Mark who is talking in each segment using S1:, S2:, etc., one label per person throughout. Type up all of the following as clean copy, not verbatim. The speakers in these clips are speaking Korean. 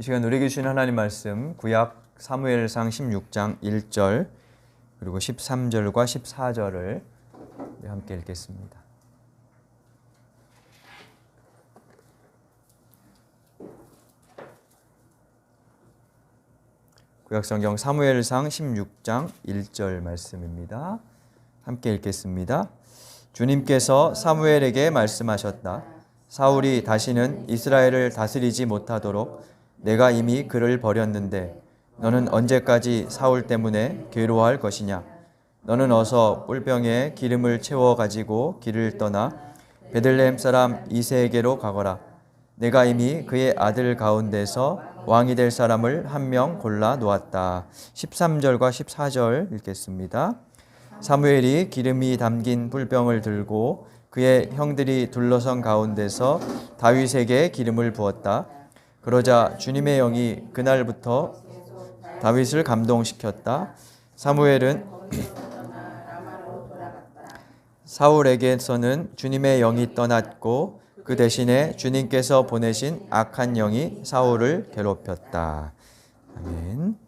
S1: 이 시간 우리에게 주신 하나님 말씀 구약 사무엘상 16장 1절 그리고 13절과 14절을 함께 읽겠습니다. 구약성경 사무엘상 16장 1절 말씀입니다. 함께 읽겠습니다. 주님께서 사무엘에게 말씀하셨다. 사울이 다시는 이스라엘을 다스리지 못하도록 내가 이미 그를 버렸는데 너는 언제까지 사울 때문에 괴로워할 것이냐? 너는 어서 뿔병에 기름을 채워 가지고 길을 떠나 베들레헴 사람 이새에게로 가거라. 내가 이미 그의 아들 가운데서 왕이 될 사람을 한 명 골라 놓았다. 13절과 14절 읽겠습니다. 사무엘이 기름이 담긴 뿔병을 들고 그의 형들이 둘러선 가운데서 다윗에게 기름을 부었다. 그러자 주님의 영이 그날부터 다윗을 감동시켰다. 사무엘은 사울에게서는 주님의 영이 떠났고 그 대신에 주님께서 보내신 악한 영이 사울을 괴롭혔다. 아멘.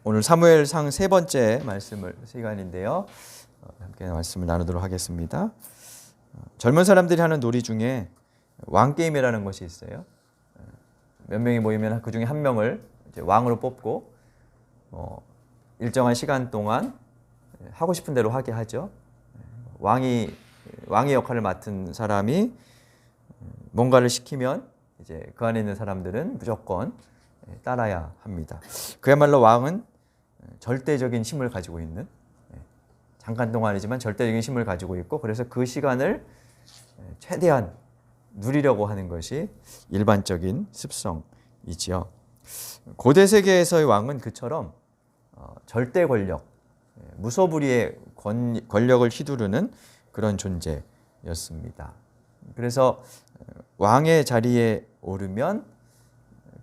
S1: 오늘 사무엘상 세 번째 시간인데요. 함께 말씀을 나누도록 하겠습니다. 젊은 사람들이 하는 놀이 중에 왕게임이라는 것이 있어요. 몇 명이 모이면 그 중에 한 명을 이제 왕으로 뽑고 일정한 시간 동안 하고 싶은 대로 하게 하죠. 왕의 역할을 맡은 사람이 뭔가를 시키면 이제 그 안에 있는 사람들은 무조건 따라야 합니다. 그야말로 왕은 절대적인 힘을 가지고 있는, 잠깐 동안이지만 절대적인 힘을 가지고 있고, 그래서 그 시간을 최대한 누리려고 하는 것이 일반적인 습성이지요. 고대 세계에서의 왕은 그처럼 절대 권력, 무소불위의 권력을 휘두르는 그런 존재였습니다. 그래서 왕의 자리에 오르면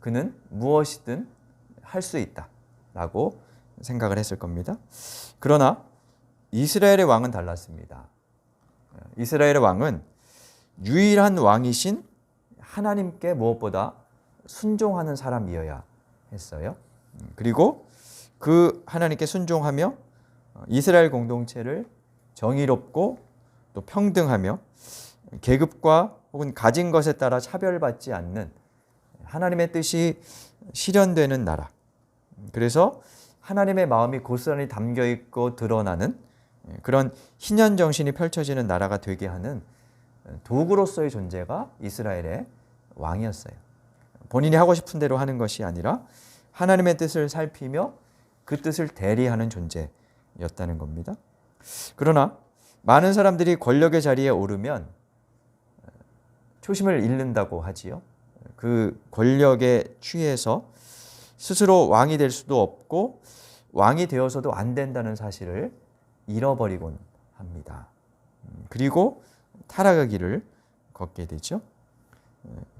S1: 그는 무엇이든 할 수 있다라고 생각을 했을 겁니다. 그러나 이스라엘의 왕은 달랐습니다. 이스라엘의 왕은 유일한 왕이신 하나님께 무엇보다 순종하는 사람이어야 했어요. 그리고 그 하나님께 순종하며 이스라엘 공동체를 정의롭고 또 평등하며 계급과 혹은 가진 것에 따라 차별받지 않는 하나님의 뜻이 실현되는 나라. 그래서 하나님의 마음이 고스란히 담겨 있고 드러나는 그런 희년 정신이 펼쳐지는 나라가 되게 하는 도구로서의 존재가 이스라엘의 왕이었어요. 본인이 하고 싶은 대로 하는 것이 아니라 하나님의 뜻을 살피며 그 뜻을 대리하는 존재였다는 겁니다. 그러나 많은 사람들이 권력의 자리에 오르면 초심을 잃는다고 하지요. 그 권력에 취해서 스스로 왕이 될 수도 없고 왕이 되어서도 안 된다는 사실을 잃어버리곤 합니다. 그리고 타락의 길을 걷게 되죠.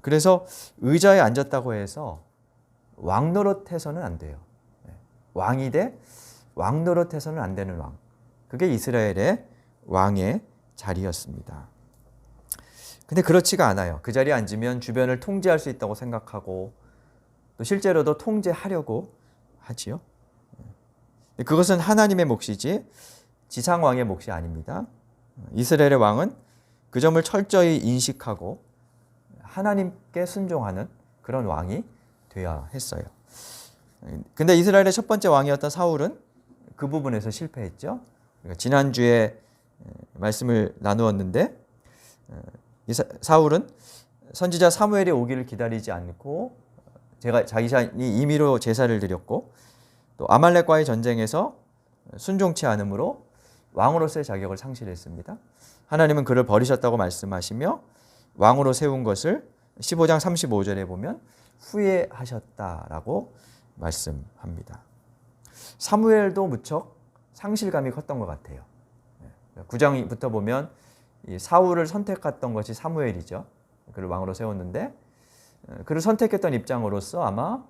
S1: 그래서 의자에 앉았다고 해서 왕 노릇해서는 안 돼요. 왕이 돼 왕 노릇해서는 안 되는 왕. 그게 이스라엘의 왕의 자리였습니다. 근데 그렇지가 않아요. 그 자리에 앉으면 주변을 통제할 수 있다고 생각하고 또 실제로도 통제하려고 하지요. 그것은 하나님의 몫이지 지상왕의 몫이 아닙니다. 이스라엘의 왕은 그 점을 철저히 인식하고 하나님께 순종하는 그런 왕이 되어야 했어요. 근데 이스라엘의 첫 번째 왕이었던 사울은 그 부분에서 실패했죠. 지난주에 말씀을 나누었는데 사울은 선지자 사무엘이 오기를 기다리지 않고 자기 자신이 임의로 제사를 드렸고 또 아말렉과의 전쟁에서 순종치 않으므로 왕으로서의 자격을 상실했습니다. 하나님은 그를 버리셨다고 말씀하시며 왕으로 세운 것을 15장 35절에 보면 후회하셨다라고 말씀합니다. 사무엘도 무척 상실감이 컸던 것 같아요. 9장부터 보면 사울을 선택했던 것이 사무엘이죠. 그를 왕으로 세웠는데 그를 선택했던 입장으로서 아마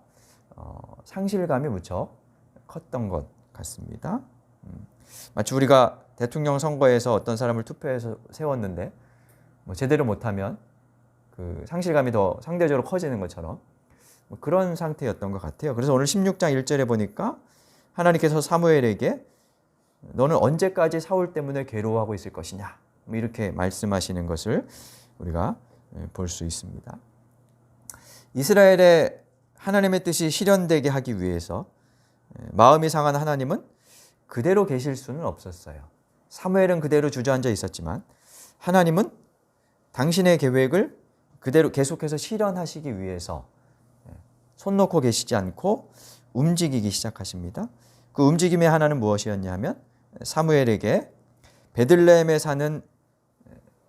S1: 상실감이 무척 컸던 것 같습니다. 마치 우리가 대통령 선거에서 어떤 사람을 투표해서 세웠는데 뭐 제대로 못하면 그 상실감이 더 상대적으로 커지는 것처럼 뭐 그런 상태였던 것 같아요. 그래서 오늘 16장 1절에 보니까 하나님께서 사무엘에게 너는 언제까지 사울 때문에 괴로워하고 있을 것이냐 뭐 이렇게 말씀하시는 것을 우리가 볼 수 있습니다. 이스라엘의 하나님의 뜻이 실현되게 하기 위해서 마음이 상한 하나님은 그대로 계실 수는 없었어요. 사무엘은 그대로 주저앉아 있었지만 하나님은 당신의 계획을 그대로 계속해서 실현하시기 위해서 손 놓고 계시지 않고 움직이기 시작하십니다. 그 움직임의 하나는 무엇이었냐 하면 사무엘에게 베들레헴에 사는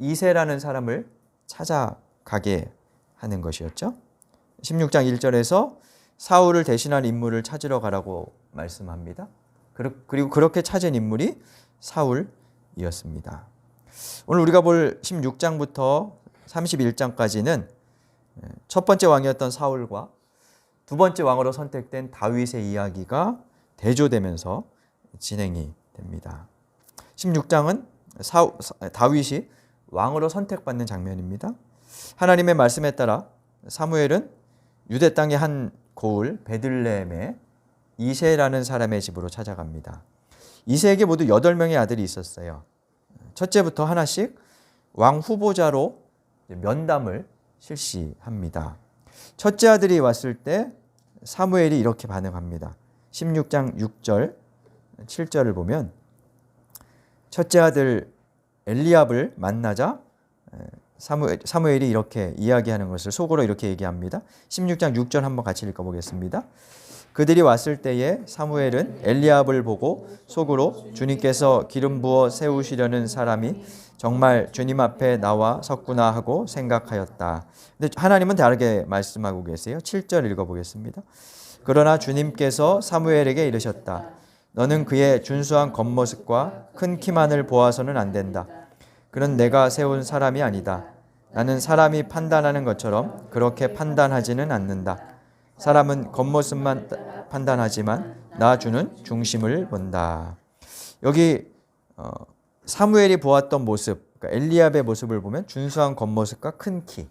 S1: 이새라는 사람을 찾아가게 하는 것이었죠. 16장 1절에서 사울을 대신한 인물을 찾으러 가라고 말씀합니다. 그리고 그렇게 찾은 인물이 사울이었습니다. 오늘 우리가 볼 16장부터 31장까지는 첫 번째 왕이었던 사울과 두 번째 왕으로 선택된 다윗의 이야기가 대조되면서 진행이 됩니다. 16장은 다윗이 왕으로 선택받는 장면입니다. 하나님의 말씀에 따라 사무엘은 유대 땅의 한 고을 베들레헴에 이새라는 사람의 집으로 찾아갑니다. 이새에게 모두 8명의 아들이 있었어요. 첫째부터 하나씩 왕 후보자로 면담을 실시합니다. 첫째 아들이 왔을 때 사무엘이 이렇게 반응합니다. 16장 6절, 7절을 보면 첫째 아들 엘리압을 만나자 사무엘이 이렇게 이야기하는 것을 속으로 이렇게 얘기합니다. 16장 6절 한번 같이 읽어보겠습니다. 그들이 왔을 때에 사무엘은 엘리압을 보고 속으로 주님께서 기름 부어 세우시려는 사람이 정말 주님 앞에 나와 섰구나 하고 생각하였다. 근데 하나님은 다르게 말씀하고 계세요. 7절 읽어보겠습니다. 그러나 주님께서 사무엘에게 이르셨다. 너는 그의 준수한 겉모습과 큰 키만을 보아서는 안 된다. 그는 내가 세운 사람이 아니다. 나는 사람이 판단하는 것처럼 그렇게 판단하지는 않는다. 사람은 겉모습만 판단하지만 나 주는 중심을 본다. 여기 사무엘이 보았던 모습, 그러니까 엘리압의 모습을 보면 준수한 겉모습과 큰 키.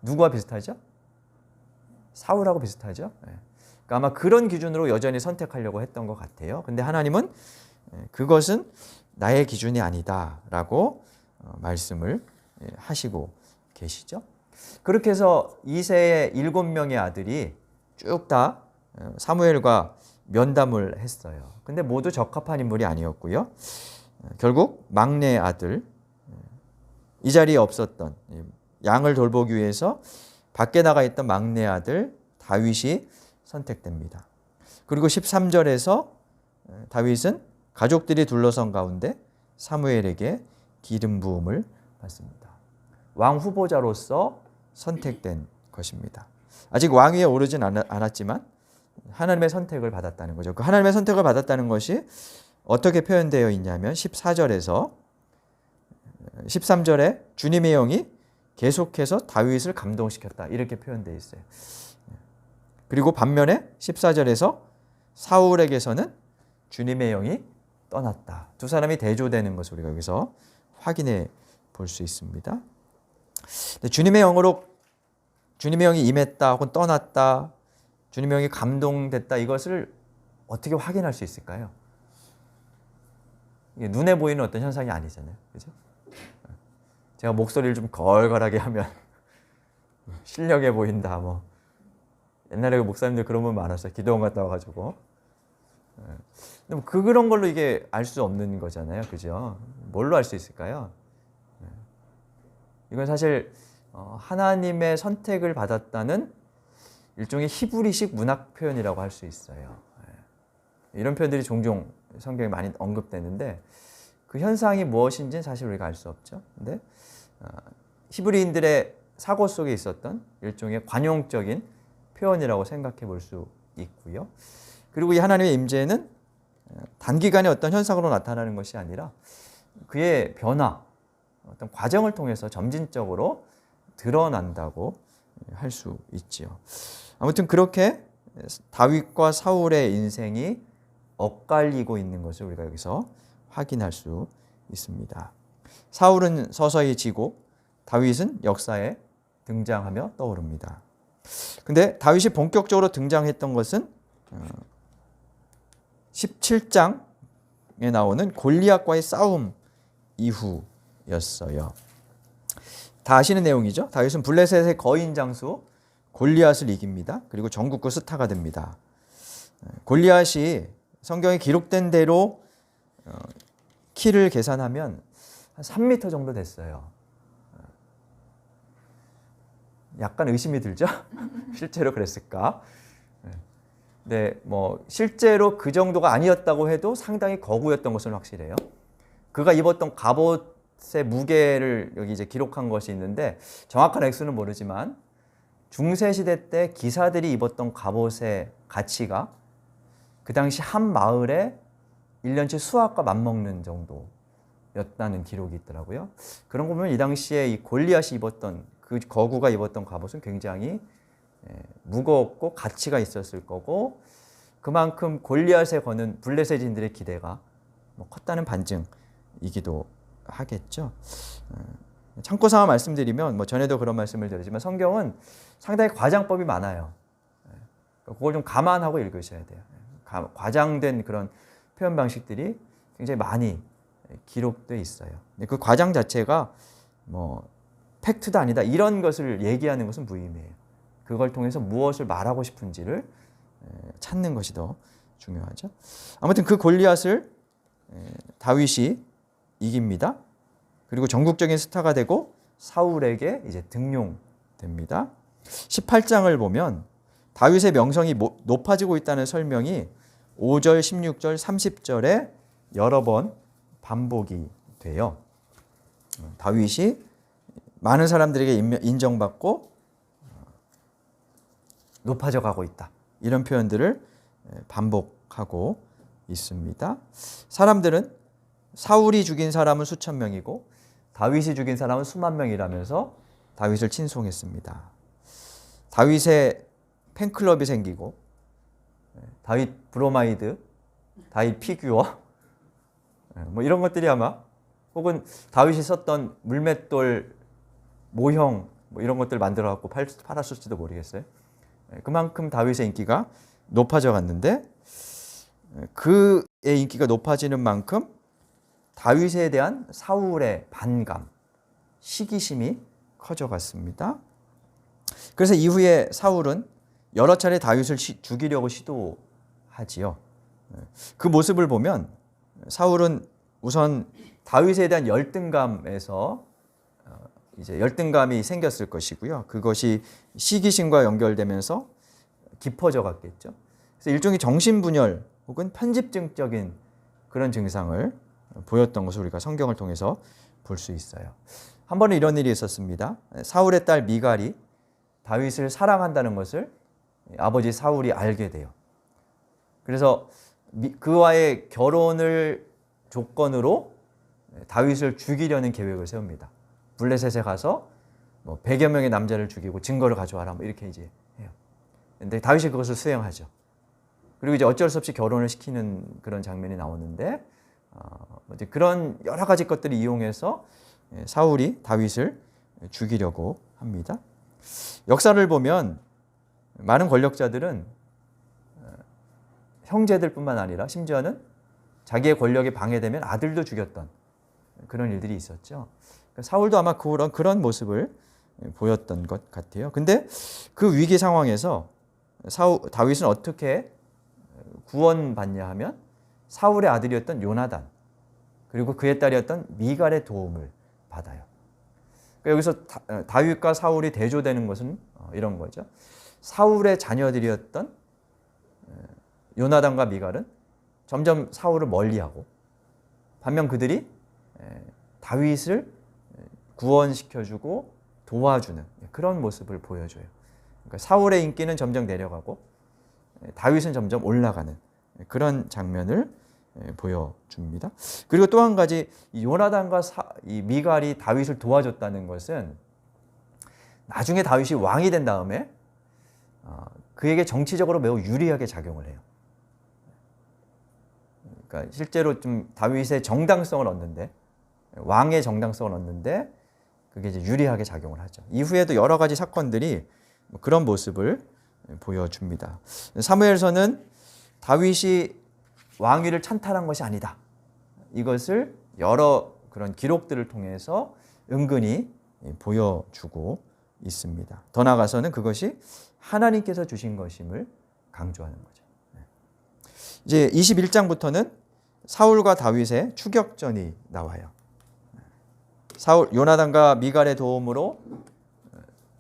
S1: 누구와 비슷하죠? 사울하고 비슷하죠? 그러니까 아마 그런 기준으로 여전히 선택하려고 했던 것 같아요. 근데 하나님은 그것은 나의 기준이 아니다라고 말씀을 하시고 계시죠. 그렇게 해서 이새의 7명의 아들이 쭉 다 사무엘과 면담을 했어요. 근데 모두 적합한 인물이 아니었고요. 결국 막내 아들, 이 자리에 없었던 양을 돌보기 위해서 밖에 나가 있던 막내 아들 다윗이 선택됩니다. 그리고 13절에서 다윗은 가족들이 둘러선 가운데 사무엘에게 기름 부음을 받습니다. 왕 후보자로서 선택된 것입니다. 아직 왕위에 오르진 않았지만 하나님의 선택을 받았다는 거죠. 그 하나님의 선택을 받았다는 것이 어떻게 표현되어 있냐면 14절에서 13절에 주님의 영이 계속해서 다윗을 감동시켰다. 이렇게 표현되어 있어요. 그리고 반면에 14절에서 사울에게서는 주님의 영이 떠났다. 두 사람이 대조되는 것을 우리가 여기서 확인해 볼 수 있습니다. 주님의 영이 임했다 혹은 떠났다, 주님의 영이 감동됐다, 이것을 어떻게 확인할 수 있을까요? 이게 눈에 보이는 어떤 현상이 아니잖아요. 그죠? 제가 목소리를 좀 걸걸하게 하면 신령해 보인다. 뭐 옛날에 목사님들 그런 분 많았어요. 기도원 갔다 와가지고. 근데 그런 걸로 이게 알 수 없는 거잖아요. 그죠? 뭘로 알 수 있을까요? 이건 사실 하나님의 선택을 받았다는 일종의 히브리식 문학 표현이라고 할 수 있어요. 이런 표현들이 종종 성경에 많이 언급되는데 그 현상이 무엇인지는 사실 우리가 알 수 없죠. 근데 히브리인들의 사고 속에 있었던 일종의 관용적인 표현이라고 생각해 볼 수 있고요. 그리고 이 하나님의 임재는 단기간에 어떤 현상으로 나타나는 것이 아니라 그의 변화, 어떤 과정을 통해서 점진적으로 드러난다고 할 수 있지요. 아무튼 그렇게 다윗과 사울의 인생이 엇갈리고 있는 것을 우리가 여기서 확인할 수 있습니다. 사울은 서서히 지고 다윗은 역사에 등장하며 떠오릅니다. 근데 다윗이 본격적으로 등장했던 것은 17장에 나오는 골리앗과의 싸움 이후였어요. 다 아시는 내용이죠. 다윗은 블레셋의 거인 장수 골리앗을 이깁니다. 그리고 전국구 스타가 됩니다. 골리앗이 성경에 기록된 대로 키를 계산하면 한 3m 정도 됐어요. 약간 의심이 들죠? 실제로 그랬을까? 네, 뭐 실제로 그 정도가 아니었다고 해도 상당히 거구였던 것은 확실해요. 그가 입었던 갑옷의 무게를 여기 이제 기록한 것이 있는데 정확한 액수는 모르지만 중세 시대 때 기사들이 입었던 갑옷의 가치가 그 당시 한 마을에 1년치 수확과 맞먹는 정도였다는 기록이 있더라고요. 그런 거 보면 이 당시에 이 골리앗이 입었던 그 거구가 입었던 갑옷은 굉장히 무겁고 가치가 있었을 거고 그만큼 골리앗에 거는 블레셋인들의 기대가 컸다는 반증이기도 하겠죠. 참고삼아 말씀드리면 뭐 전에도 그런 말씀을 드리지만 성경은 상당히 과장법이 많아요. 그걸 좀 감안하고 읽으셔야 돼요. 과장된 그런 표현 방식들이 굉장히 많이 기록되어 있어요. 그 과장 자체가 뭐 팩트도 아니다 이런 것을 얘기하는 것은 무의미해요. 그걸 통해서 무엇을 말하고 싶은지를 찾는 것이 더 중요하죠. 아무튼 그 골리앗을 다윗이 이깁니다. 그리고 전국적인 스타가 되고 사울에게 이제 등용됩니다. 18장을 보면 다윗의 명성이 높아지고 있다는 설명이 5절, 16절, 30절에 여러 번 반복이 돼요. 다윗이 많은 사람들에게 인정받고 높아져 가고 있다. 이런 표현들을 반복하고 있습니다. 사람들은 사울이 죽인 사람은 수천 명이고 다윗이 죽인 사람은 수만 명이라면서 다윗을 친송했습니다. 다윗의 팬클럽이 생기고 다윗 브로마이드, 다윗 피규어 뭐 이런 것들이 아마 혹은 다윗이 썼던 물맷돌 모형 뭐 이런 것들 만들어 갖고 팔았을지도 모르겠어요. 그만큼 다윗의 인기가 높아져 갔는데 그의 인기가 높아지는 만큼 다윗에 대한 사울의 반감, 시기심이 커져갔습니다. 그래서 이후에 사울은 여러 차례 다윗을 죽이려고 시도하지요. 그 모습을 보면 사울은 우선 다윗에 대한 열등감에서 이제 열등감이 생겼을 것이고요. 그것이 시기심과 연결되면서 깊어져 갔겠죠. 그래서 일종의 정신분열 혹은 편집증적인 그런 증상을 보였던 것을 우리가 성경을 통해서 볼 수 있어요. 한 번은 이런 일이 있었습니다. 사울의 딸 미갈이 다윗을 사랑한다는 것을 아버지 사울이 알게 돼요. 그래서 그와의 결혼을 조건으로 다윗을 죽이려는 계획을 세웁니다. 블레셋에 가서 뭐 100여 명의 남자를 죽이고 증거를 가져와라 뭐 이렇게 이제 해요. 근데 다윗이 그것을 수행하죠. 그리고 이제 어쩔 수 없이 결혼을 시키는 그런 장면이 나오는데 이제 그런 여러 가지 것들을 이용해서 사울이 다윗을 죽이려고 합니다. 역사를 보면 많은 권력자들은 형제들뿐만 아니라 심지어는 자기의 권력이 방해되면 아들도 죽였던 그런 일들이 있었죠. 사울도 아마 그런 모습을 보였던 것 같아요. 근데 그 위기 상황에서 다윗은 어떻게 구원받냐 하면 사울의 아들이었던 요나단 그리고 그의 딸이었던 미갈의 도움을 받아요. 여기서 다윗과 사울이 대조되는 것은 이런 거죠. 사울의 자녀들이었던 요나단과 미갈은 점점 사울을 멀리하고 반면 그들이 다윗을 구원시켜주고 도와주는 그런 모습을 보여줘요. 그러니까 사울의 인기는 점점 내려가고 다윗은 점점 올라가는 그런 장면을 보여줍니다. 그리고 또 한 가지 요나단과 이 미갈이 다윗을 도와줬다는 것은 나중에 다윗이 왕이 된 다음에 그에게 정치적으로 매우 유리하게 작용을 해요. 그러니까 실제로 좀 다윗의 정당성을 얻는데, 왕의 정당성을 얻는데 그게 이제 유리하게 작용을 하죠. 이후에도 여러 가지 사건들이 그런 모습을 보여줍니다. 사무엘서는 다윗이 왕위를 찬탈한 것이 아니다. 이것을 여러 그런 기록들을 통해서 은근히 보여주고 있습니다. 더 나아가서는 그것이 하나님께서 주신 것임을 강조하는 거죠. 이제 21장부터는 사울과 다윗의 추격전이 나와요. 요나단과 미갈의 도움으로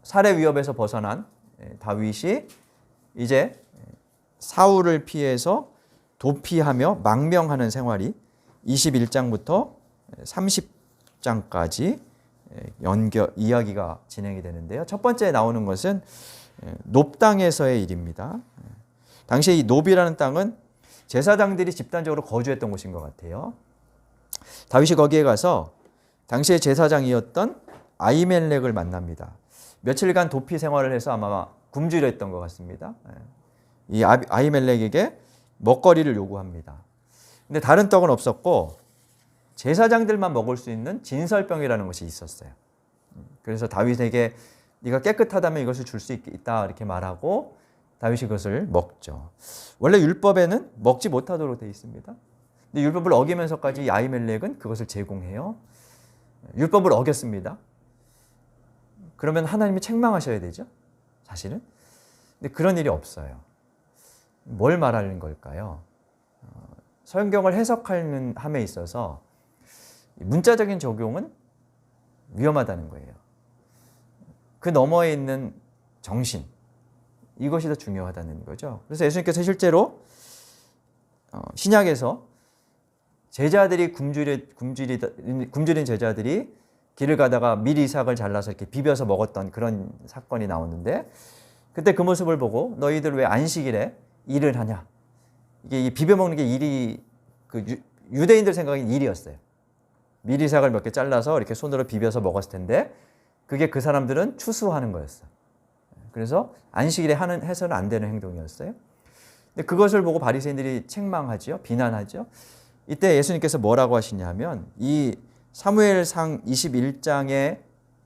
S1: 살해 위협에서 벗어난 다윗이 이제 사울을 피해서 도피하며 망명하는 생활이 21장부터 30장까지 이야기가 진행이 되는데요. 첫 번째 나오는 것은 놉 땅에서의 일입니다. 당시에 이 놉이라는 땅은 제사장들이 집단적으로 거주했던 곳인 것 같아요. 다윗이 거기에 가서 당시에 제사장이었던 아히멜렉을 만납니다. 며칠간 도피 생활을 해서 아마 굶주려 했던 것 같습니다. 이 아히멜렉에게 먹거리를 요구합니다. 근데 다른 떡은 없었고 제사장들만 먹을 수 있는 진설병이라는 것이 있었어요. 그래서 다윗에게 네가 깨끗하다면 이것을 줄 수 있다 이렇게 말하고 다윗이 그것을 먹죠. 원래 율법에는 먹지 못하도록 되어 있습니다. 근데 율법을 어기면서까지 아히멜렉은 그것을 제공해요. 율법을 어겼습니다. 그러면 하나님이 책망하셔야 되죠. 사실은. 근데 그런 일이 없어요. 뭘 말하는 걸까요? 성경을 해석하는 함에 있어서 문자적인 적용은 위험하다는 거예요. 그 너머에 있는 정신, 이것이 더 중요하다는 거죠. 그래서 예수님께서 실제로 신약에서 제자들이 굶주린 제자들이 길을 가다가 밀 이삭을 잘라서 이렇게 비벼서 먹었던 그런 사건이 나오는데, 그때 그 모습을 보고 너희들 왜 안식일에 일을 하냐? 이게 비벼 먹는 게 일이 유대인들 생각엔 일이었어요. 밀 이삭을 몇 개 잘라서 이렇게 손으로 비벼서 먹었을 텐데 그게 그 사람들은 추수하는 거였어요. 그래서 안식일에 해서는 안 되는 행동이었어요. 근데 그것을 보고 바리새인들이 책망하죠, 비난하죠. 이때 예수님께서 뭐라고 하시냐면 이 사무엘상 21장의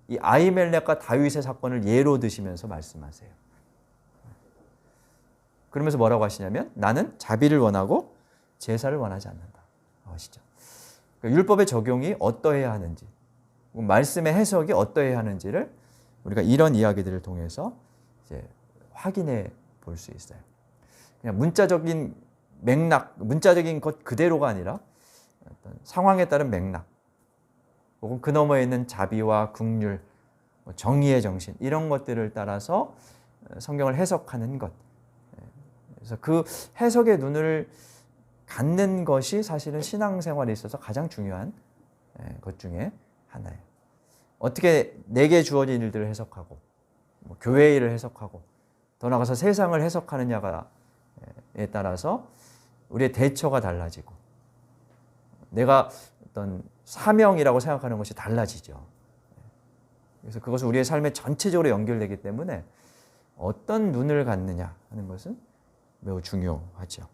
S1: 이 아히멜렉과 다윗의 사건을 예로 드시면서 말씀하세요. 그러면서 뭐라고 하시냐면 나는 자비를 원하고 제사를 원하지 않는다 하시죠. 그러니까 율법의 적용이 어떠해야 하는지, 말씀의 해석이 어떠해야 하는지를 우리가 이런 이야기들을 통해서 이제 확인해 볼 수 있어요. 그냥 문자적인 맥락, 문자적인 것 그대로가 아니라 어떤 상황에 따른 맥락, 혹은 그 너머에 있는 자비와 긍휼, 정의의 정신, 이런 것들을 따라서 성경을 해석하는 것. 그래서 그 해석의 눈을 갖는 것이 사실은 신앙생활에 있어서 가장 중요한 것 중에 하나예요. 어떻게 내게 주어진 일들을 해석하고 교회의 일을 해석하고 더 나아가서 세상을 해석하느냐에 따라서 우리의 대처가 달라지고 내가 어떤 사명이라고 생각하는 것이 달라지죠. 그래서 그것은 우리의 삶에 전체적으로 연결되기 때문에 어떤 눈을 갖느냐 하는 것은 매우 중요하죠.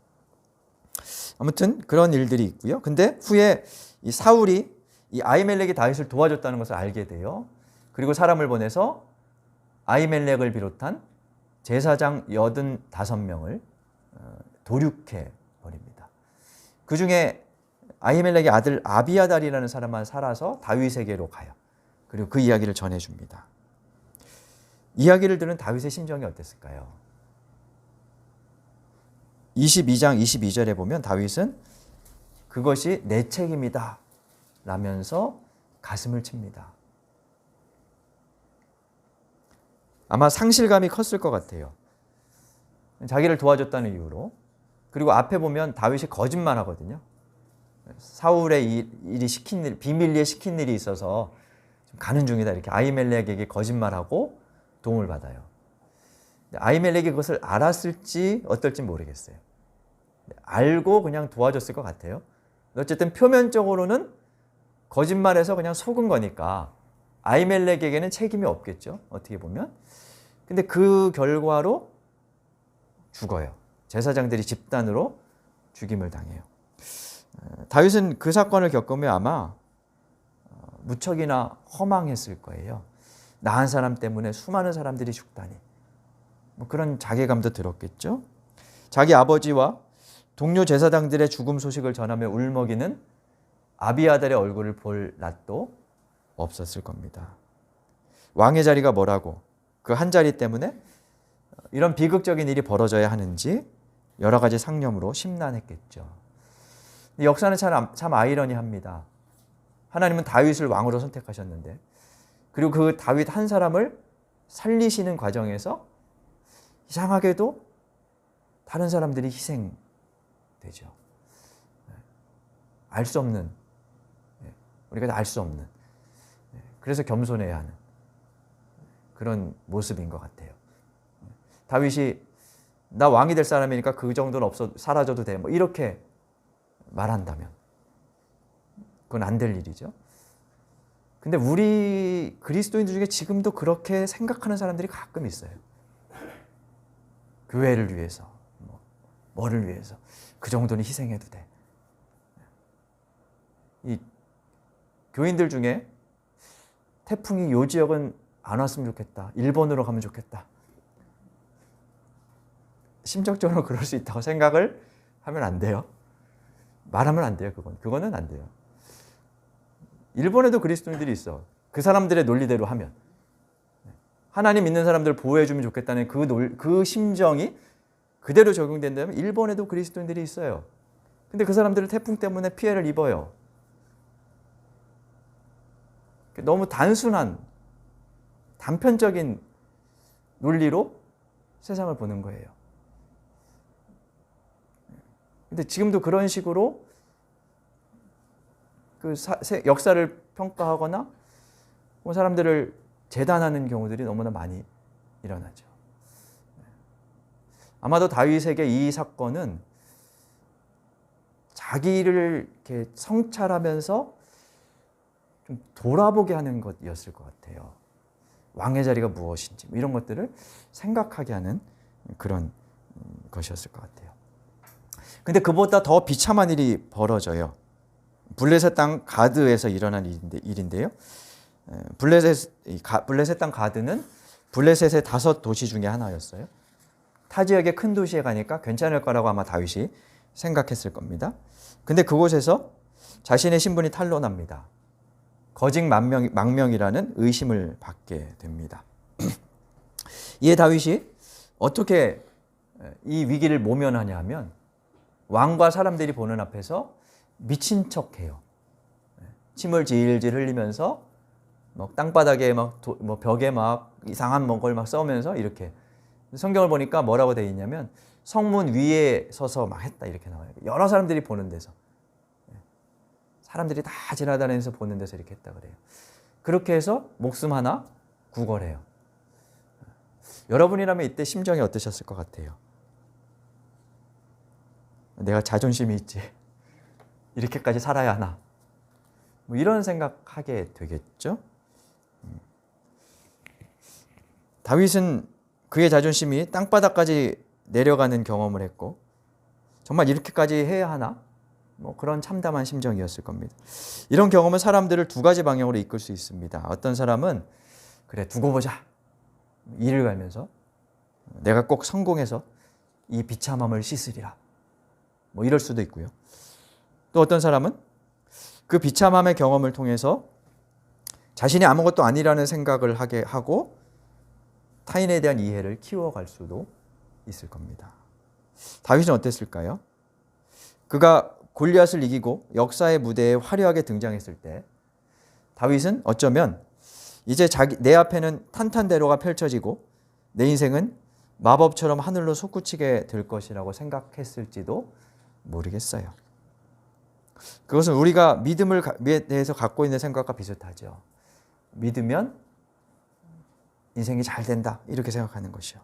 S1: 아무튼 그런 일들이 있고요. 근데 후에 이 사울이 이 아히멜렉이 다윗을 도와줬다는 것을 알게 돼요. 그리고 사람을 보내서 아히멜렉을 비롯한 제사장 85명을 도륙해 버립니다. 그 중에 아히멜렉의 아들 아비아달이라는 사람만 살아서 다윗에게로 가요. 그리고 그 이야기를 전해줍니다. 이야기를 들은 다윗의 심정이 어땠을까요? 22장 22절에 보면 다윗은 그것이 내 책임이다 라면서 가슴을 칩니다. 아마 상실감이 컸을 것 같아요. 자기를 도와줬다는 이유로. 그리고 앞에 보면 다윗이 거짓말하거든요. 사울의 일이 시킨 일, 비밀리에 시킨 일이 있어서 가는 중이다 이렇게 아히멜렉에게 거짓말하고 도움을 받아요. 아히멜렉이 그것을 알았을지 어떨지 모르겠어요. 알고 그냥 도와줬을 것 같아요. 어쨌든 표면적으로는 거짓말해서 그냥 속은 거니까 아히멜렉에게는 책임이 없겠죠. 어떻게 보면. 근데 그 결과로 죽어요. 제사장들이 집단으로 죽임을 당해요. 다윗은 그 사건을 겪으며 아마 무척이나 허망했을 거예요. 나 한 사람 때문에 수많은 사람들이 죽다니. 뭐 그런 자괴감도 들었겠죠. 자기 아버지와 동료 제사장들의 죽음 소식을 전하며 울먹이는 아비아달의 얼굴을 볼 낯도 없었을 겁니다. 왕의 자리가 뭐라고 그 한 자리 때문에 이런 비극적인 일이 벌어져야 하는지 여러 가지 상념으로 심란했겠죠. 역사는 참 아이러니합니다. 하나님은 다윗을 왕으로 선택하셨는데 그리고 그 다윗 한 사람을 살리시는 과정에서 이상하게도 다른 사람들이 희생되죠. 알 수 없는, 우리가 알 수 없는, 그래서 겸손해야 하는 그런 모습인 것 같아요. 다윗이 나 왕이 될 사람이니까 그 정도는 사라져도 돼. 뭐 이렇게 말한다면 그건 안 될 일이죠. 근데 우리 그리스도인들 중에 지금도 그렇게 생각하는 사람들이 가끔 있어요. 교회를 위해서, 뭐를 위해서 그 정도는 희생해도 돼. 이 교인들 중에 태풍이 요 지역은 안 왔으면 좋겠다. 일본으로 가면 좋겠다. 심적적으로 그럴 수 있다고 생각을 하면 안 돼요. 말하면 안 돼요. 그거는 안 돼요. 일본에도 그리스도인들이 있어. 그 사람들의 논리대로 하면 하나님 믿는 사람들 보호해주면 좋겠다는 그 심정이 그대로 적용된다면 일본에도 그리스도인들이 있어요. 근데 그 사람들은 태풍 때문에 피해를 입어요. 너무 단편적인 논리로 세상을 보는 거예요. 근데 지금도 그런 식으로 그 역사를 평가하거나 사람들을 재단하는 경우들이 너무나 많이 일어나죠. 아마도 다윗에게 이 사건은 자기를 이렇게 성찰하면서 좀 돌아보게 하는 것이었을 것 같아요. 왕의 자리가 무엇인지 이런 것들을 생각하게 하는 그런 것이었을 것 같아요. 근데 그보다 더 비참한 일이 벌어져요. 블레셋 땅 가드에서 일어난 일인데요. 블레셋 땅 가드는 블레셋의 5도시 중에 하나였어요. 타 지역의 큰 도시에 가니까 괜찮을 거라고 아마 다윗이 생각했을 겁니다. 근데 그곳에서 자신의 신분이 탄로납니다. 거짓 망명이라는 의심을 받게 됩니다. 이에 다윗이 어떻게 이 위기를 모면하냐 하면 왕과 사람들이 보는 앞에서 미친 척해요. 침을 질질 흘리면서 땅바닥에 벽에 이상한 걸 써면서 이렇게 성경을 보니까 뭐라고 되어 있냐면 성문 위에 서서 했다 이렇게 나와요. 여러 사람들이 보는 데서 사람들이 다 지나다니면서 보는 데서 이렇게 했다 그래요. 그렇게 해서 목숨 하나 구걸해요. 여러분이라면 이때 심정이 어떠셨을 것 같아요? 내가 자존심이 있지. 이렇게까지 살아야 하나? 이런 생각하게 되겠죠. 다윗은 그의 자존심이 땅바닥까지 내려가는 경험을 했고 정말 이렇게까지 해야 하나? 그런 참담한 심정이었을 겁니다. 이런 경험은 사람들을 두 가지 방향으로 이끌 수 있습니다. 어떤 사람은 그래 두고 보자. 일을 가면서 내가 꼭 성공해서 이 비참함을 씻으리라. 이럴 수도 있고요. 또 어떤 사람은 그 비참함의 경험을 통해서 자신이 아무것도 아니라는 생각을 하게 하고 타인에 대한 이해를 키워갈 수도 있을 겁니다. 다윗은 어땠을까요? 그가 골리앗을 이기고 역사의 무대에 화려하게 등장했을 때 다윗은 어쩌면 이제 내 앞에는 탄탄대로가 펼쳐지고 내 인생은 마법처럼 하늘로 솟구치게 될 것이라고 생각했을지도 모르겠어요. 그것은 우리가 믿음에 대해서 갖고 있는 생각과 비슷하죠. 믿으면 인생이 잘 된다 이렇게 생각하는 것이요.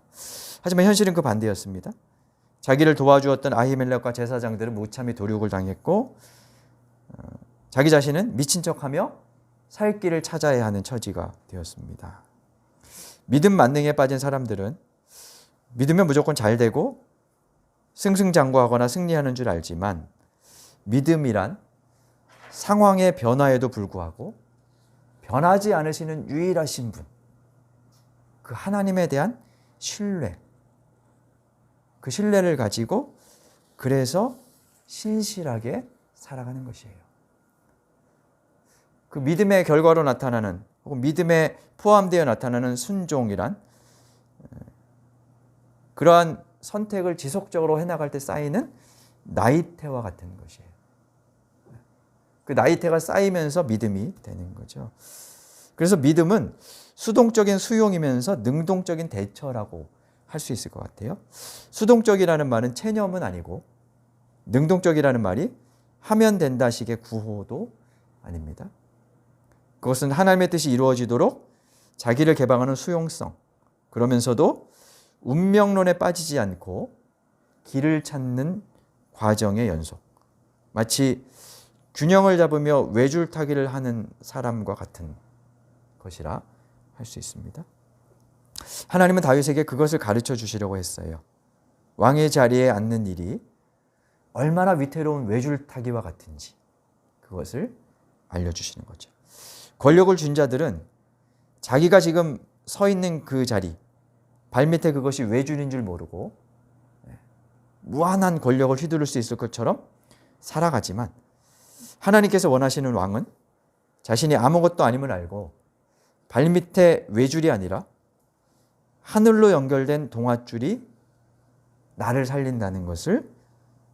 S1: 하지만 현실은 그 반대였습니다. 자기를 도와주었던 아히멜렉과 제사장들은 무참히 도륙을 당했고 자기 자신은 미친 척하며 살 길을 찾아야 하는 처지가 되었습니다. 믿음 만능에 빠진 사람들은 믿으면 무조건 잘 되고 승승장구하거나 승리하는 줄 알지만 믿음이란 상황의 변화에도 불구하고 변하지 않으시는 유일하신 분, 그 하나님에 대한 신뢰, 그 신뢰를 가지고 그래서 신실하게 살아가는 것이에요. 그 믿음의 결과로 나타나는 혹은 믿음에 포함되어 나타나는 순종이란 그러한 선택을 지속적으로 해나갈 때 쌓이는 나이테와 같은 것이에요. 그 나이테가 쌓이면서 믿음이 되는 거죠. 그래서 믿음은 수동적인 수용이면서 능동적인 대처라고 할 수 있을 것 같아요. 수동적이라는 말은 체념은 아니고 능동적이라는 말이 하면 된다식의 구호도 아닙니다. 그것은 하나님의 뜻이 이루어지도록 자기를 개방하는 수용성, 그러면서도 운명론에 빠지지 않고 길을 찾는 과정의 연속, 마치 균형을 잡으며 외줄타기를 하는 사람과 같은 것이라 할 수 있습니다. 하나님은 다윗에게 그것을 가르쳐 주시려고 했어요. 왕의 자리에 앉는 일이 얼마나 위태로운 외줄타기와 같은지 그것을 알려주시는 거죠. 권력을 준 자들은 자기가 지금 서 있는 그 자리, 발밑에 그것이 외줄인 줄 모르고 무한한 권력을 휘두를 수 있을 것처럼 살아가지만 하나님께서 원하시는 왕은 자신이 아무것도 아님을 알고 발밑에 외줄이 아니라 하늘로 연결된 동아줄이 나를 살린다는 것을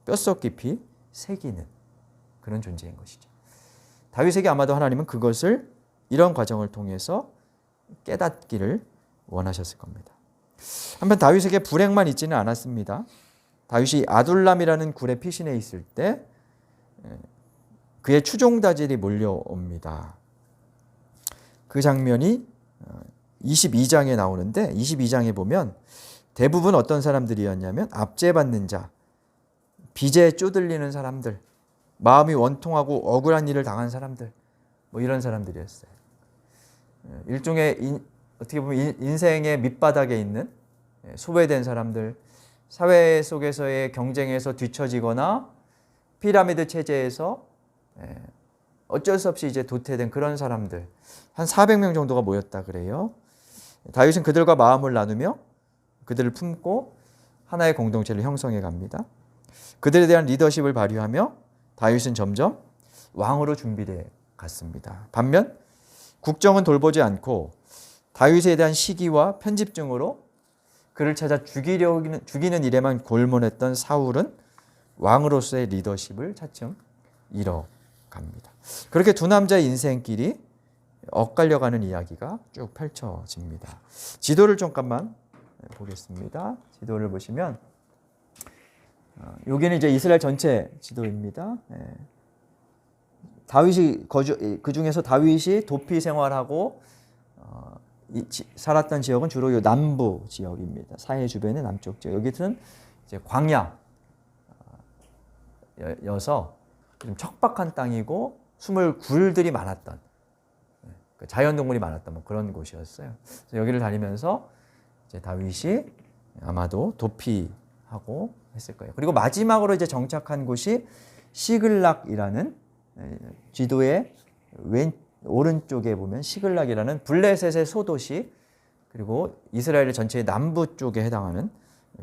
S1: 뼛속 깊이 새기는 그런 존재인 것이죠. 다윗에게 아마도 하나님은 그것을 이런 과정을 통해서 깨닫기를 원하셨을 겁니다. 한편 다윗에게 불행만 있지는 않았습니다. 다윗이 아둘람이라는 굴에 피신해 있을 때 그의 추종자들이 몰려옵니다. 그 장면이 22장에 나오는데 22장에 보면 대부분 어떤 사람들이었냐면 압제받는 자, 빚에 쪼들리는 사람들, 마음이 원통하고 억울한 일을 당한 사람들, 뭐 이런 사람들이었어요. 일종의 어떻게 보면 인생의 밑바닥에 있는 소외된 사람들, 사회 속에서의 경쟁에서 뒤처지거나 피라미드 체제에서 어쩔 수 없이 이제 도태된 그런 사람들, 한 400명 정도가 모였다 그래요. 다윗은 그들과 마음을 나누며 그들을 품고 하나의 공동체를 형성해 갑니다. 그들에 대한 리더십을 발휘하며 다윗은 점점 왕으로 준비돼 갔습니다. 반면 국정은 돌보지 않고 다윗에 대한 시기와 편집증으로 그를 찾아 죽이는 일에만 골몰했던 사울은 왕으로서의 리더십을 차츰 잃어갑니다. 그렇게 두 남자의 인생길이 엇갈려가는 이야기가 쭉 펼쳐집니다. 지도를 잠깐만 보겠습니다. 지도를 보시면 여기는 이제 이스라엘 전체 지도입니다. 다윗이 그 중에서 다윗이 도피 생활하고 살았던 지역은 주로 이 남부 지역입니다. 사해 주변의 남쪽 지역. 여기는 이제 광야여서 좀 척박한 땅이고 숨을 굴들이 많았던 자연동물이 많았던 뭐 그런 곳이었어요. 그래서 여기를 다니면서 이제 다윗이 아마도 도피하고 했을 거예요. 그리고 마지막으로 이제 정착한 곳이 시글락이라는 지도의 오른쪽에 보면 시글락이라는 블레셋의 소도시 그리고 이스라엘 전체의 남부 쪽에 해당하는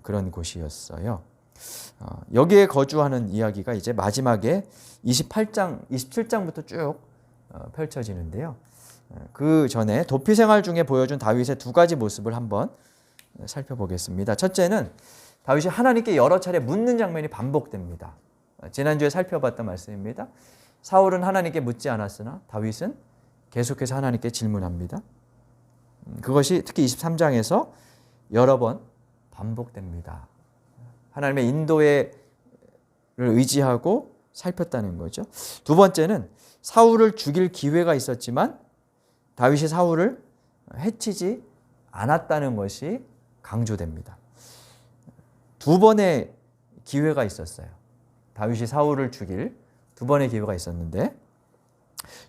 S1: 그런 곳이었어요. 여기에 거주하는 이야기가 이제 마지막에 27장부터 쭉 펼쳐지는데요. 그 전에 도피 생활 중에 보여준 다윗의 두 가지 모습을 한번 살펴보겠습니다. 첫째는 다윗이 하나님께 여러 차례 묻는 장면이 반복됩니다. 지난주에 살펴봤던 말씀입니다. 사울은 하나님께 묻지 않았으나 다윗은 계속해서 하나님께 질문합니다. 그것이 특히 23장에서 여러 번 반복됩니다. 하나님의 인도를 의지하고 살폈다는 거죠. 두 번째는 사울을 죽일 기회가 있었지만 다윗이 사울을 해치지 않았다는 것이 강조됩니다. 두 번의 기회가 있었어요. 다윗이 사울을 죽일 두 번의 기회가 있었는데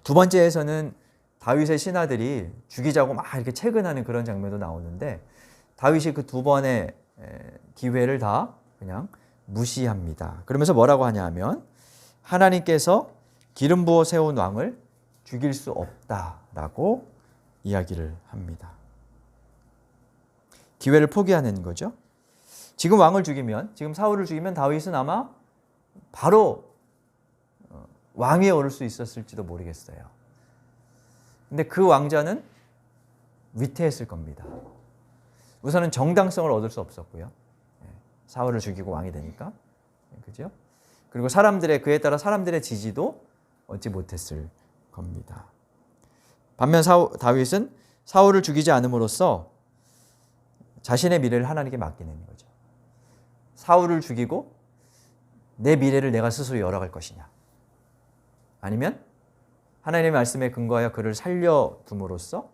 S1: 두 번째에서는 다윗의 신하들이 죽이자고 막 이렇게 채근하는 그런 장면도 나오는데 다윗이 그 두 번의 기회를 다 그냥 무시합니다. 그러면서 뭐라고 하냐 하면 하나님께서 기름 부어 세운 왕을 죽일 수 없다라고 이야기를 합니다. 기회를 포기하는 거죠. 지금 왕을 죽이면, 지금 사울을 죽이면 다윗은 아마 바로 왕위에 오를 수 있었을지도 모르겠어요. 근데 그 왕자는 위태했을 겁니다. 우선은 정당성을 얻을 수 없었고요. 사울을 죽이고 왕이 되니까. 그죠? 그리고 그에 따라 사람들의 지지도 얻지 못했을 겁니다. 반면 다윗은 사울을 죽이지 않음으로써 자신의 미래를 하나님께 맡기는 거죠. 사울을 죽이고 내 미래를 내가 스스로 열어갈 것이냐, 아니면 하나님의 말씀에 근거하여 그를 살려둠으로써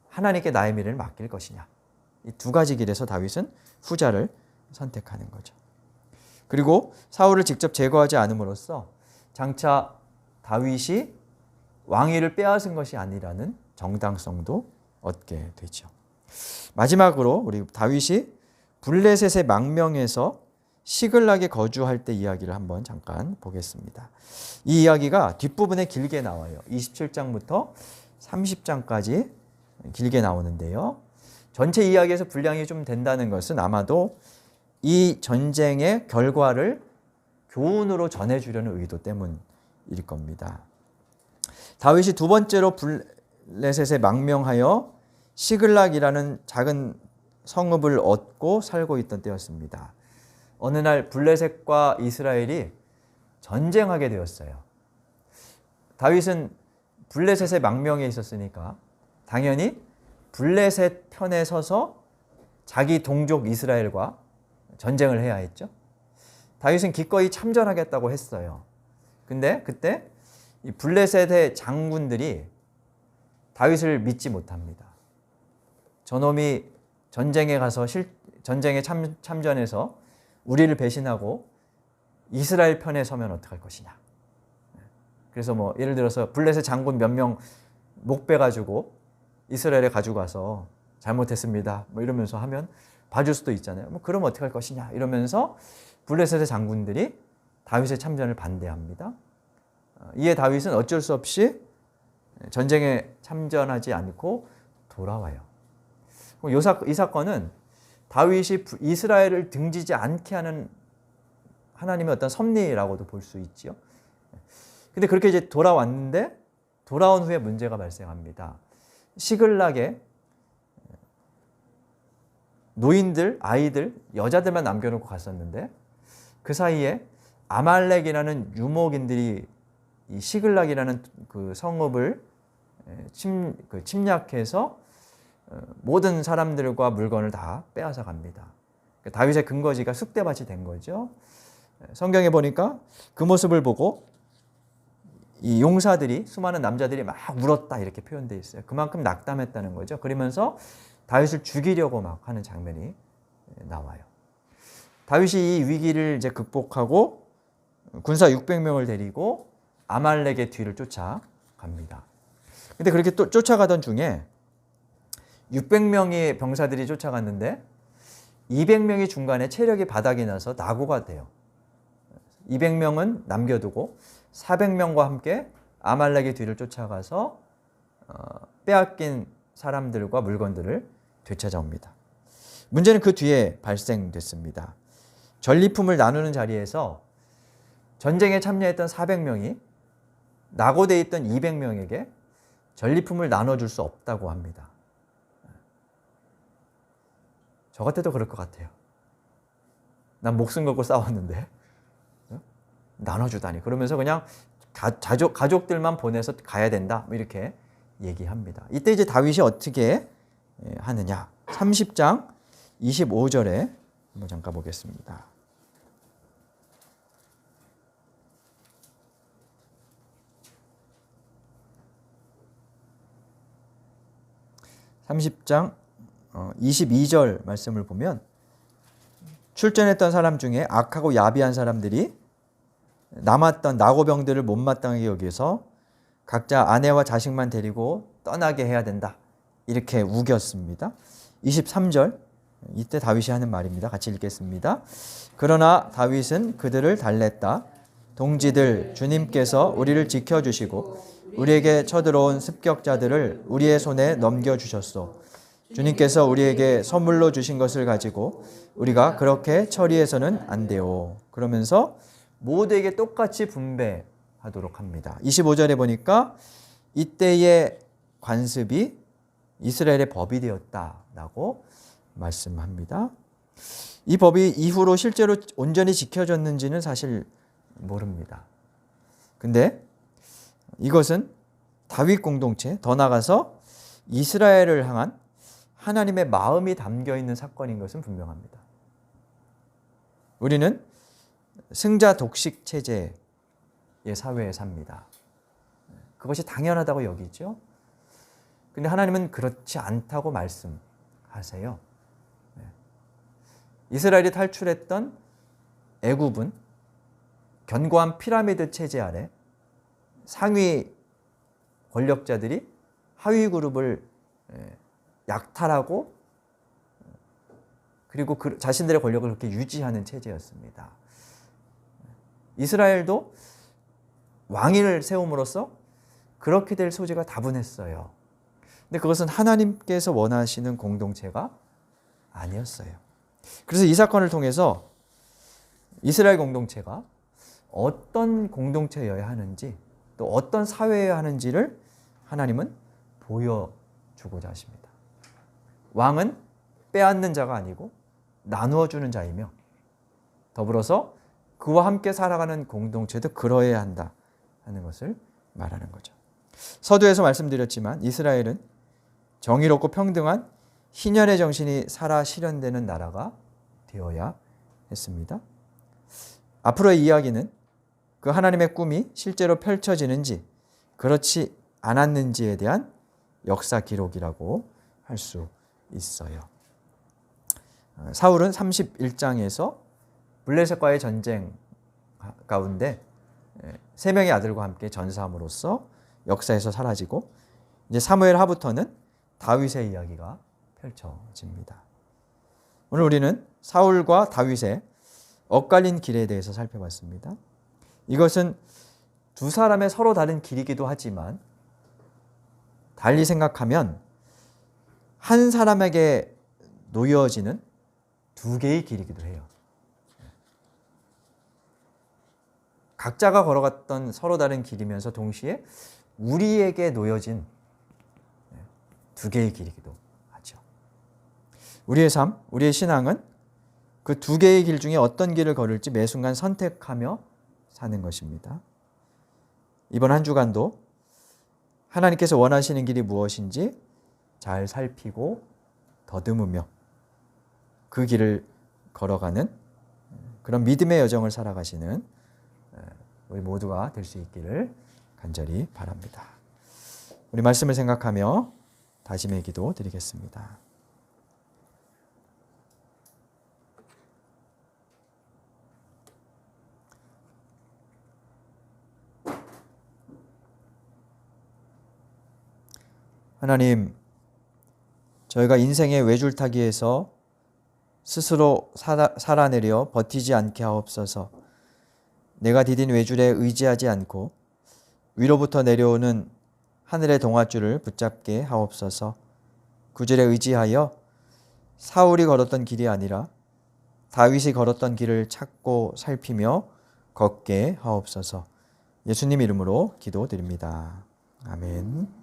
S1: 하나님께 나의 미래를 맡길 것이냐, 이 두 가지 길에서 다윗은 후자를 선택하는 거죠. 그리고 사울을 직접 제거하지 않음으로써 장차 다윗이 왕위를 빼앗은 것이 아니라는 정당성도 얻게 되죠. 마지막으로 우리 다윗이 블레셋의 망명에서 시글락에 거주할 때 이야기를 한번 잠깐 보겠습니다. 이 이야기가 뒷부분에 길게 나와요. 27장부터 30장까지 길게 나오는데요. 전체 이야기에서 분량이 좀 된다는 것은 아마도 이 전쟁의 결과를 교훈으로 전해주려는 의도 때문일 겁니다. 다윗이 두 번째로 블레셋에 망명하여 시글락이라는 작은 성읍을 얻고 살고 있던 때였습니다. 어느 날 블레셋과 이스라엘이 전쟁하게 되었어요. 다윗은 블레셋의 망명에 있었으니까 당연히 블레셋 편에 서서 자기 동족 이스라엘과 전쟁을 해야 했죠. 다윗은 기꺼이 참전하겠다고 했어요. 근데 그때 이 블레셋의 장군들이 다윗을 믿지 못합니다. 저놈이 전쟁에 가서 전쟁에 참전해서 우리를 배신하고 이스라엘 편에 서면 어떡할 것이냐. 그래서 뭐 예를 들어서 블레셋 장군 몇 명 목 빼가지고 이스라엘에 가지고 가서 잘못했습니다 뭐 이러면서 하면 봐줄 수도 있잖아요. 뭐 그러면 어떡할 것이냐 이러면서 블레셋의 장군들이 다윗의 참전을 반대합니다. 이에 다윗은 어쩔 수 없이 전쟁에 참전하지 않고 돌아와요. 이 사건은 다윗이 이스라엘을 등지지 않게 하는 하나님의 어떤 섭리라고도 볼 수 있지요. 근데 그렇게 이제 돌아왔는데 돌아온 후에 문제가 발생합니다. 시글락에 노인들, 아이들, 여자들만 남겨놓고 갔었는데 그 사이에 아말렉이라는 유목인들이 이 시글락이라는 그 성읍을 침략해서 모든 사람들과 물건을 다 빼앗아 갑니다. 다윗의 근거지가 쑥대밭이 된 거죠. 성경에 보니까 그 모습을 보고 이 용사들이, 수많은 남자들이 막 울었다 이렇게 표현되어 있어요. 그만큼 낙담했다는 거죠. 그러면서 다윗을 죽이려고 막 하는 장면이 나와요. 다윗이 이 위기를 이제 극복하고 군사 600명을 데리고 아말렉의 뒤를 쫓아갑니다. 근데 그렇게 또 쫓아가던 중에 600명의 병사들이 쫓아갔는데 200명이 중간에 체력이 바닥이 나서 낙오가 돼요. 200명은 남겨두고 400명과 함께 아말렉의 뒤를 쫓아가서 빼앗긴 사람들과 물건들을 되찾아옵니다. 문제는 그 뒤에 발생됐습니다. 전리품을 나누는 자리에서 전쟁에 참여했던 400명이 낙오되어 있던 200명에게 전리품을 나눠줄 수 없다고 합니다. 저 같아도 그럴 것 같아요. 난 목숨 걸고 싸웠는데 나눠주다니. 그러면서 그냥 가족들만 보내서 가야 된다 이렇게 얘기합니다. 이때 이제 다윗이 어떻게 하느냐. 30장 25절에 한번 잠깐 보겠습니다. (30장) 22절 말씀을 보면 출전했던 사람 중에 악하고 야비한 사람들이 남았던 낙오병들을 못마땅하게 여기서 각자 아내와 자식만 데리고 떠나게 해야 된다. 이렇게 우겼습니다. 23절 이때 다윗이 하는 말입니다. 같이 읽겠습니다. 그러나 다윗은 그들을 달랬다. 동지들, 주님께서 우리를 지켜주시고 우리에게 쳐들어온 습격자들을 우리의 손에 넘겨주셨소. 주님께서 우리에게 선물로 주신 것을 가지고 우리가 그렇게 처리해서는 안 돼요. 그러면서 모두에게 똑같이 분배하도록 합니다. 25절에 보니까 이때의 관습이 이스라엘의 법이 되었다라고 말씀합니다. 이 법이 이후로 실제로 온전히 지켜졌는지는 사실 모릅니다. 근데 이것은 다윗 공동체, 더 나아가서 이스라엘을 향한 하나님의 마음이 담겨 있는 사건인 것은 분명합니다. 우리는 승자 독식 체제의 사회에 삽니다. 그것이 당연하다고 여기죠. 근데 하나님은 그렇지 않다고 말씀하세요. 이스라엘이 탈출했던 애굽은 견고한 피라미드 체제 아래 상위 권력자들이 하위 그룹을 약탈하고 그리고 자신들의 권력을 그렇게 유지하는 체제였습니다. 이스라엘도 왕위를 세움으로써 그렇게 될 소지가 다분했어요. 근데 그것은 하나님께서 원하시는 공동체가 아니었어요. 그래서 이 사건을 통해서 이스라엘 공동체가 어떤 공동체여야 하는지 또 어떤 사회여야 하는지를 하나님은 보여주고자 하십니다. 왕은 빼앗는 자가 아니고 나누어 주는 자이며 더불어서 그와 함께 살아가는 공동체도 그러해야 한다 하는 것을 말하는 거죠. 서두에서 말씀드렸지만 이스라엘은 정의롭고 평등한 희년의 정신이 살아 실현되는 나라가 되어야 했습니다. 앞으로의 이야기는 그 하나님의 꿈이 실제로 펼쳐지는지 그렇지 않았는지에 대한 역사 기록이라고 할 수 있어요. 사울은 31장에서 블레셋과의 전쟁 가운데 3명의 아들과 함께 전사함으로써 역사에서 사라지고 이제 사무엘 하부터는 다윗의 이야기가 펼쳐집니다. 오늘 우리는 사울과 다윗의 엇갈린 길에 대해서 살펴봤습니다. 이것은 두 사람의 서로 다른 길이기도 하지만 달리 생각하면 한 사람에게 놓여지는 두 개의 길이기도 해요. 각자가 걸어갔던 서로 다른 길이면서 동시에 우리에게 놓여진 두 개의 길이기도 하죠. 우리의 삶, 우리의 신앙은 그 두 개의 길 중에 어떤 길을 걸을지 매 순간 선택하며 사는 것입니다. 이번 한 주간도 하나님께서 원하시는 길이 무엇인지 잘 살피고 더듬으며 그 길을 걸어가는 그런 믿음의 여정을 살아가시는 우리 모두가 될 수 있기를 간절히 바랍니다. 우리 말씀을 생각하며 다짐의 기도 드리겠습니다. 하나님, 저희가 인생의 외줄타기에서 스스로 살아내려 버티지 않게 하옵소서. 내가 디딘 외줄에 의지하지 않고 위로부터 내려오는 하늘의 동아줄을 붙잡게 하옵소서. 그 줄에 의지하여 사울이 걸었던 길이 아니라 다윗이 걸었던 길을 찾고 살피며 걷게 하옵소서. 예수님 이름으로 기도드립니다. 아멘.